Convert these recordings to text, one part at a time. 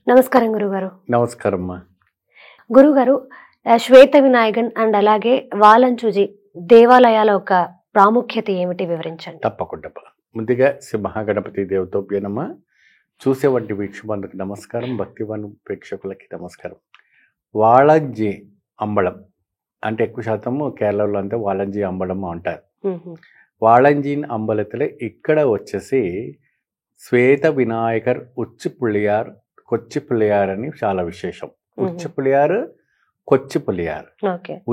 నమస్కారం గురుగారు. నమస్కారం అమ్మా. గురుగారు, శ్వేత వినాయకన్ అండ్ అలాగే వాలంచుజి దేవాలయాల యొక్క ప్రాముఖ్యత ఏమిటి వివరించండి. తప్పకుండా. ముందుగా శ్రీ మహాగణపతి దేవతోభ్యో నమః. చూసేవంటి వీక్షకులకు నమస్కారం, భక్తివాన్ ప్రేక్షకులకి నమస్కారం. వాళంజి అంబళం అంటే ఎక్కువ శాతము కేరళలో అంతా వాళంజి అంబళం అంటారు. వాళంజిన్ అంబలத்தில் ఇక్కడ వచ్చేసి శ్వేత వినాయకర్ ఉచ్చి పులియార్ కొచ్చి పులియార్ అని చాలా విశేషం. ఉచ్చి పులియార్ కొచ్చి పులియార్.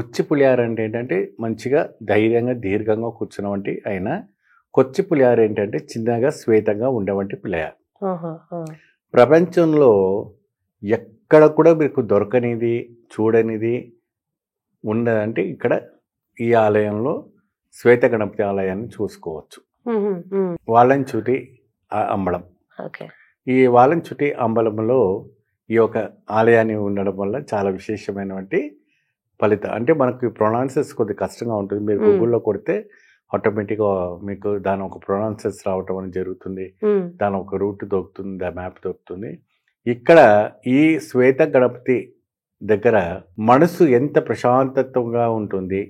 ఉచ్చి పులియార్ అంటే ఏంటంటే మంచిగా ధైర్యంగా దీర్ఘంగా కూర్చున్నవంటి అయినా, కొచ్చి పులియార్ ఏంటంటే చిన్నగా శ్వేతంగా ఉండేవంటి పులియార్. ప్రపంచంలో ఎక్కడ కూడా మీకు దొరకనిది చూడనిది ఉన్నదంటే ఇక్కడ ఈ ఆలయంలో శ్వేత గణపతి ఆలయాన్ని చూసుకోవచ్చు. వాలంచుటి అంబళం. ఈ వాలంచుటి అంబలంలో ఈ యొక్క ఆలయాన్ని ఉండడం వల్ల చాలా విశేషమైనటువంటి ఫలితం. అంటే మనకు ప్రొనౌన్సెస్ కొద్దిగా కష్టంగా ఉంటుంది. మీరు గూగుల్లో కొడితే ఆటోమేటిక్గా మీకు దాని ఒక ప్రొనౌన్సెస్ రావటం అనేది జరుగుతుంది. దాని ఒక రూట్ దొరుకుతుంది, దా మ్యాప్ దొరుకుతుంది. ఇక్కడ ఈ శ్వేత గణపతి దగ్గర మనసు ఎంత ప్రశాంతత్వంగా ఉంటుంది,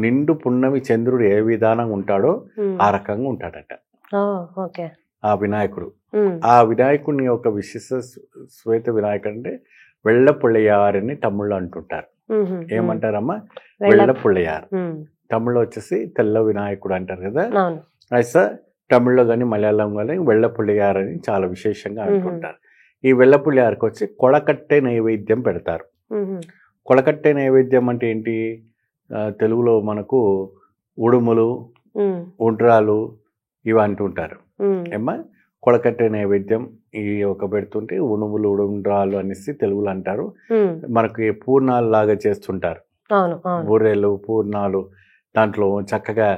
నిండు పున్నమి చంద్రుడు ఏ విధానంగా ఉంటాడో ఆ రకంగా ఉంటాడట ఆ వినాయకుడు. ఆ వినాయకుడిని ఒక విశిష్ట శ్వేత వినాయకుడు అంటే వెள்ளపుళ్ళయారని తమిళ్లో అంటుంటారు. ఏమంటారమ్మా? వెள்ளపుళ్ళయార్. తమిళ్లో వచ్చేసి తెల్ల వినాయకుడు అంటారు కదా. అయితే తమిళ్లో కానీ మలయాళం కానీ వెள்ளపుళ్ళయార్ అని చాలా విశేషంగా అంటుంటారు. ఈ వెల్లపుళ్ళయారికి వచ్చి కొడకట్టే నైవేద్యం పెడతారు. కొడకట్టే నైవేద్యం అంటే ఏంటి? తెలుగులో మనకు ఉడుములు, ఉండ్రాలు ఇవి అంటుంటారు. ఏమ్మా, కొడకట్టే నైవేద్యం ఈ ఒక పెడుతుంటే ఉడుములు ఉండ్రాలు అనేసి తెలుగులో అంటారు. మనకి పూర్ణాలు లాగా చేస్తుంటారు. బూరెలు, పూర్ణాలు, దాంట్లో చక్కగా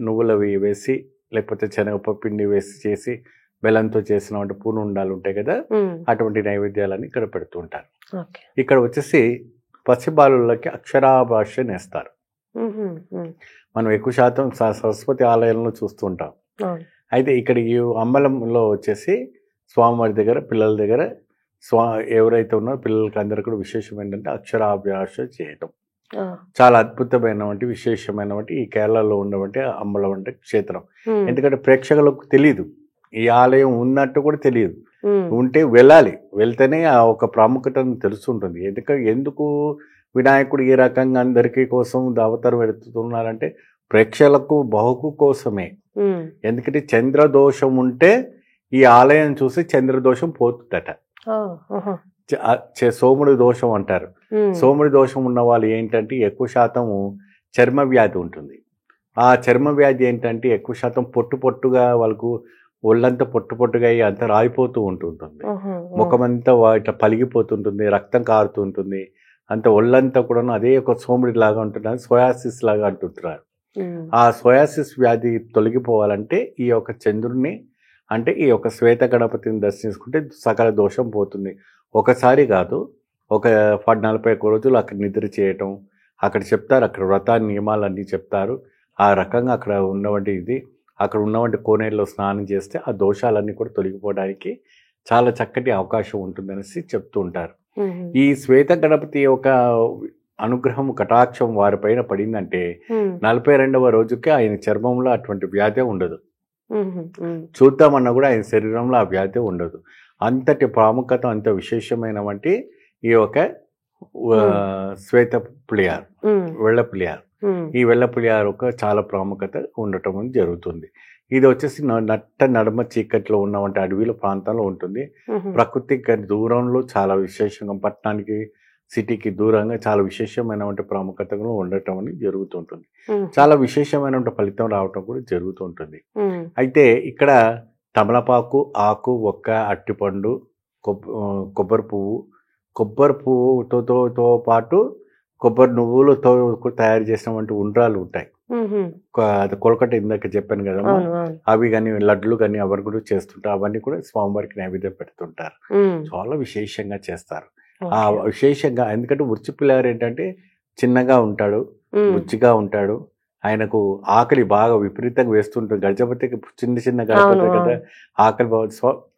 నువ్వులవి వేసి లేకపోతే శనగపప్పు పిండి వేసి చేసి బెల్లంతో చేసిన పూర్ణ ఉండాలు ఉంటాయి కదా, అటువంటి నైవేద్యాలని ఇక్కడ పెడుతూ ఉంటారు. ఇక్కడ వచ్చేసి పసిబాలులకి అక్షరాభాష నేస్తారు. మనం ఎక్కువ శాతం సరస్వతి ఆలయంలో చూస్తూ ఉంటాం. అయితే ఇక్కడ ఈ అంబలంలో వచ్చేసి స్వామివారి దగ్గర పిల్లల దగ్గర ఎవరైతే ఉన్నారో పిల్లలకి అందరూ కూడా విశేషం ఏంటంటే అక్షరాభ్యాస చేయటం. చాలా అద్భుతమైనటువంటి విశేషమైనటువంటి ఈ కేరళలో ఉన్నటువంటి అంబలం అంటే క్షేత్రం. ఎందుకంటే ప్రేక్షకులకు తెలియదు, ఈ ఆలయం ఉన్నట్టు కూడా తెలియదు. ఉంటే వెళ్ళాలి, వెళ్తేనే ఆ ఒక ప్రాముఖ్యతను తెలుస్తుంటుంది. ఎందుకు వినాయకుడు ఈ రకంగా అందరికీ కోసం అవతారం ఎడుతున్నారంటే ప్రేక్షకులకు బహుకు కోసమే. ఎందుకంటే చంద్రదోషం ఉంటే ఈ ఆలయం చూసి చంద్రదోషం పోతుందట. సోముడి దోషం అంటారు. సోముడి దోషం ఉన్న వాళ్ళు ఏంటంటే ఎక్కువ శాతము చర్మ వ్యాధి ఉంటుంది. ఆ చర్మ వ్యాధి ఏంటంటే ఎక్కువ శాతం పొట్టుగా వాళ్ళకు ఒళ్ళంతా పొట్టుగా అయ్యి అంతా రాయిపోతూ ఉంటుంటుంది. ముఖమంతా ఇట్లా పలిగిపోతుంటుంది, రక్తం కారుతుంటుంది, అంత ఒళ్ళంతా కూడా అదే ఒక సోముడి లాగా ఉంటుంది. సోయాసిస్ లాగా అంటుంటారు. ఆ సోయాసిస్ వ్యాధి తొలగిపోవాలంటే ఈ యొక్క చంద్రుడిని అంటే ఈ యొక్క శ్వేత గణపతిని దర్శించుకుంటే సకల దోషం పోతుంది. ఒకసారి కాదు, ఒక 41 రోజులు అక్కడ నిద్ర చేయటం, అక్కడ చెప్తారు, అక్కడ వ్రత నియమాలన్నీ చెప్తారు. ఆ రకంగా అక్కడ ఉన్నవంటి అక్కడ ఉన్నవంటి కోనేరులో స్నానం చేస్తే ఆ దోషాలన్నీ కూడా తొలగిపోవడానికి చాలా చక్కటి అవకాశం ఉంటుందనేసి చెప్తూ ఉంటారు. ఈ శ్వేత గణపతి యొక్క అనుగ్రహం కటాక్షం వారిపైన పడిందంటే 42వ రోజుకి ఆయన చర్మంలో అటువంటి వ్యాధి ఉండదు. చూద్దామన్నా కూడా ఆయన శరీరంలో ఆ వ్యాధి ఉండదు. అంతటి ప్రాముఖ్యత, అంత విశేషమైనటువంటి ఈ యొక్క శ్వేత పులియార్, వెள்ள పులియార్. ఈ వెள்ள పులియార్ ఒక చాలా ప్రాముఖ్యత ఉండటం జరుగుతుంది. ఇది వచ్చేసి నట్ట నడుమ చీకట్లో ఉన్నటువంటి అడవిల ప్రాంతంలో ఉంటుంది. ప్రకృతికి దూరంలో చాలా విశేషంగా పట్టణానికి సిటీకి దూరంగా చాలా విశేషమైనటువంటి ప్రాముఖ్యతలు ఉండటం అని జరుగుతుంటుంది. చాలా విశేషమైనటువంటి ఫలితం రావటం కూడా జరుగుతుంటుంది. అయితే ఇక్కడ తమలపాకు, ఆకు, ఒక్క, అట్టిపండు, కొబ్బరి పువ్వుతో పాటు కొబ్బరి నువ్వులతో తయారు చేసినటువంటి ఉండ్రాలు ఉంటాయి. అది కొలకట ఇందాక చెప్పాను కదమ్మా, అవి కానీ లడ్లు కానీ అవన్నీ కూడా చేస్తుంటారు. అవన్నీ కూడా స్వామివారికి నైవేద్యం పెడుతుంటారు. చాలా విశేషంగా చేస్తారు. ఆ విశేషంగా ఎందుకంటే ఉచ్చిపిల్లారు ఏంటంటే చిన్నగా ఉంటాడు, బుచ్చిగా ఉంటాడు, ఆయనకు ఆకలి బాగా విపరీతంగా వేస్తుంటుంది. గజపతికి చిన్న చిన్న గణపతి అవును. కదా ఆకలి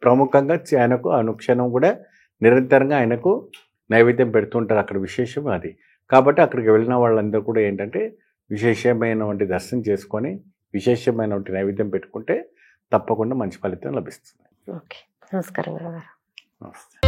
ప్రముఖంగా ఆయనకు అనుక్షణం కూడా నిరంతరంగా ఆయనకు నైవేద్యం పెడుతుంటారు. అక్కడ విశేషం అది. కాబట్టి అక్కడికి వెళ్ళిన వాళ్ళందరూ కూడా ఏంటంటే విశేషమైనటువంటి దర్శనం చేసుకొని విశేషమైనటువంటి నైవేద్యం పెట్టుకుంటే తప్పకుండా మంచి ఫలితం లభిస్తుంది. ఓకే. నమస్కారం గురుగారు. నమస్తే.